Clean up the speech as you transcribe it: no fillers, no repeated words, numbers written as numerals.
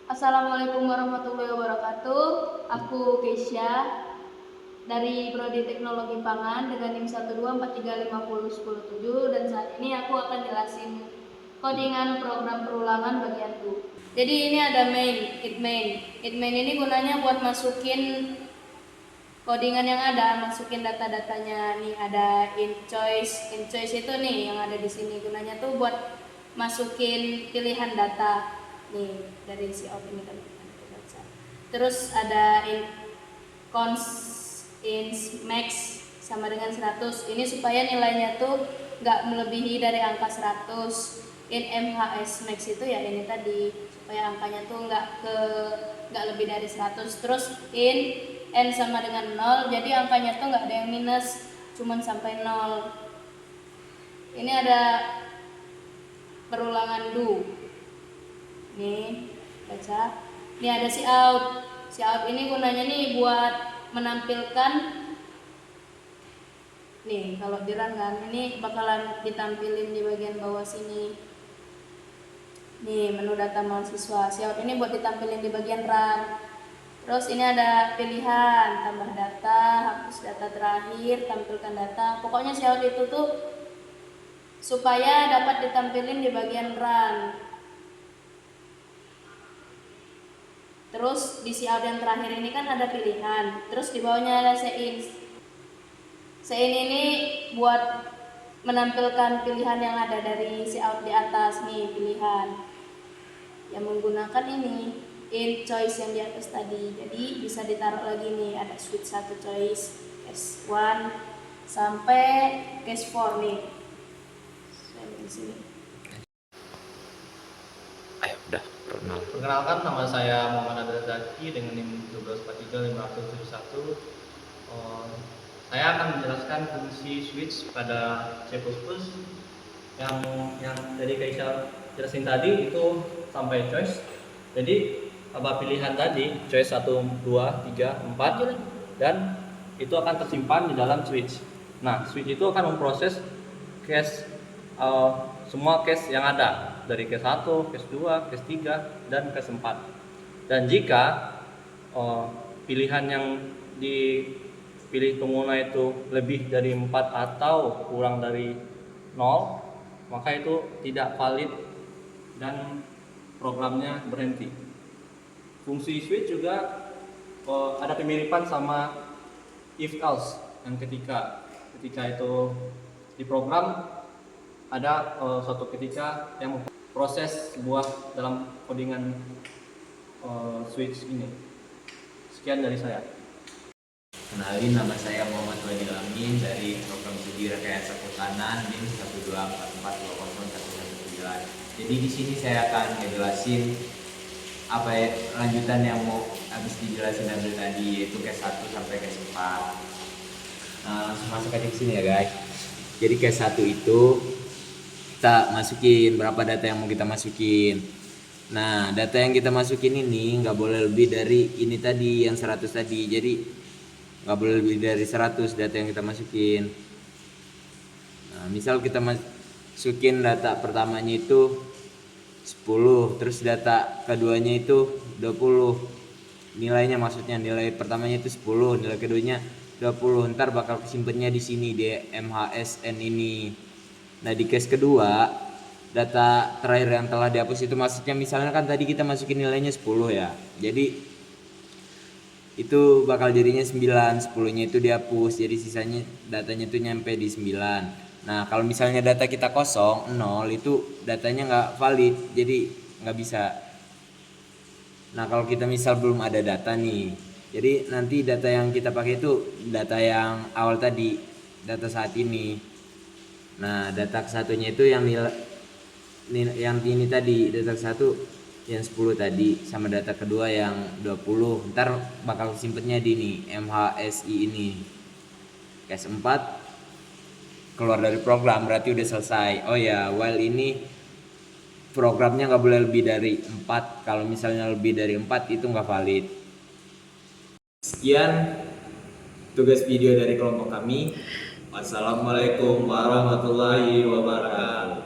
Assalamualaikum warahmatullahi wabarakatuh. Aku Keisha dari Prodi Teknologi Pangan dengan NIM 124350107 dan saat ini aku akan jelasin codingan program perulangan bagian 2. Jadi ini ada main ini gunanya buat masukin codingan yang ada, masukin data-datanya. Nih ada in choice itu nih yang ada di sini, gunanya tuh buat masukin pilihan data nih dari si out ini kan. Terus ada in max sama dengan 100, ini supaya nilainya tuh nggak melebihi dari angka 100. In MHS max itu ya ini tadi, supaya angkanya tuh nggak lebih dari 100. Terus in n sama dengan 0, jadi angkanya tuh nggak ada yang minus, cuman sampai 0. Ini ada perulangan do. Nih, baca. Ini ada si out. Si out ini gunanya nih buat menampilkan, nih kalau di run kan, ini bakalan ditampilin di bagian bawah sini. Nih menu data mahasiswa. Si out ini buat ditampilin di bagian run. Terus ini ada pilihan, tambah data, hapus data terakhir, tampilkan data. Pokoknya si out itu tuh supaya dapat ditampilin di bagian run. Terus di si out yang terakhir ini kan ada pilihan. Terus di bawahnya ada sein. Sein ini buat menampilkan pilihan yang ada dari si out di atas nih, pilihan yang menggunakan ini in choice yang di atas tadi. Jadi bisa ditaruh lagi nih, ada switch 1 choice, case 1 sampai case 4 nih. Di sini. Ayo udah perkenalkan. Perkenalkan, nama saya Muhammad Adel Zaki dengan NIM 124350171. Saya akan menjelaskan fungsi switch pada C++ yang dari Kaisar jelasin tadi itu sampai choice. Jadi apa pilihan tadi choice 1, 2, 3, 4 dan itu akan tersimpan di dalam switch. Nah, switch itu akan memproses case semua case yang ada dari case 1, case 2, case 3 dan case 4. Dan jika pilihan yang dipilih pengguna itu lebih dari 4 atau kurang dari 0, maka itu tidak valid dan programnya berhenti. Fungsi switch juga ada pemiripan sama if else, yang ketika itu diprogram ada suatu ketika yang proses sebuah dalam codingan switch ini. Sekian dari saya. Kenalin, nama saya Muhammad Wadil Amin dari program studi rekayasa kehutanan NIM 124401119. Jadi di sini saya akan ngejelasin apa ya lanjutan yang mau habis dijelasin Abdul tadi, yaitu case 1 sampai case 4. Nah, langsung masuk aja ke sini ya guys. Jadi case 1 itu kita masukin berapa data yang mau kita masukin. Nah, data yang kita masukin ini nggak boleh lebih dari ini tadi, yang 100 tadi. Jadi nggak boleh lebih dari 100 data yang kita masukin. Nah, misal kita masukin data pertamanya itu 10, terus data keduanya itu 20. Nilainya maksudnya nilai pertamanya itu 10, nilai keduanya 20. Ntar bakal kesimpannya di sini di MHSN ini. Nah, di case kedua, data terakhir yang telah dihapus itu maksudnya misalnya kan tadi kita masukin nilainya 10 ya. Jadi itu bakal jadinya 9, 10-nya itu dihapus. Jadi sisanya datanya itu nyampe di 9. Nah, kalau misalnya data kita kosong, 0, itu datanya nggak valid, jadi nggak bisa. Nah, kalau kita misal belum ada data nih, jadi nanti data yang kita pakai itu data yang awal tadi, data saat ini. Nah, data kesatunya itu yang ini tadi, data kesatu yang 10 tadi, sama data kedua yang 20. Ntar bakal simpennya di nih, MHSI ini. Case 4 keluar dari program berarti udah selesai. Oh ya, while ini programnya nggak boleh lebih dari 4. Kalau misalnya lebih dari 4 itu nggak valid. Sekian tugas video dari kelompok kami. Wassalamualaikum warahmatullahi wabarakatuh.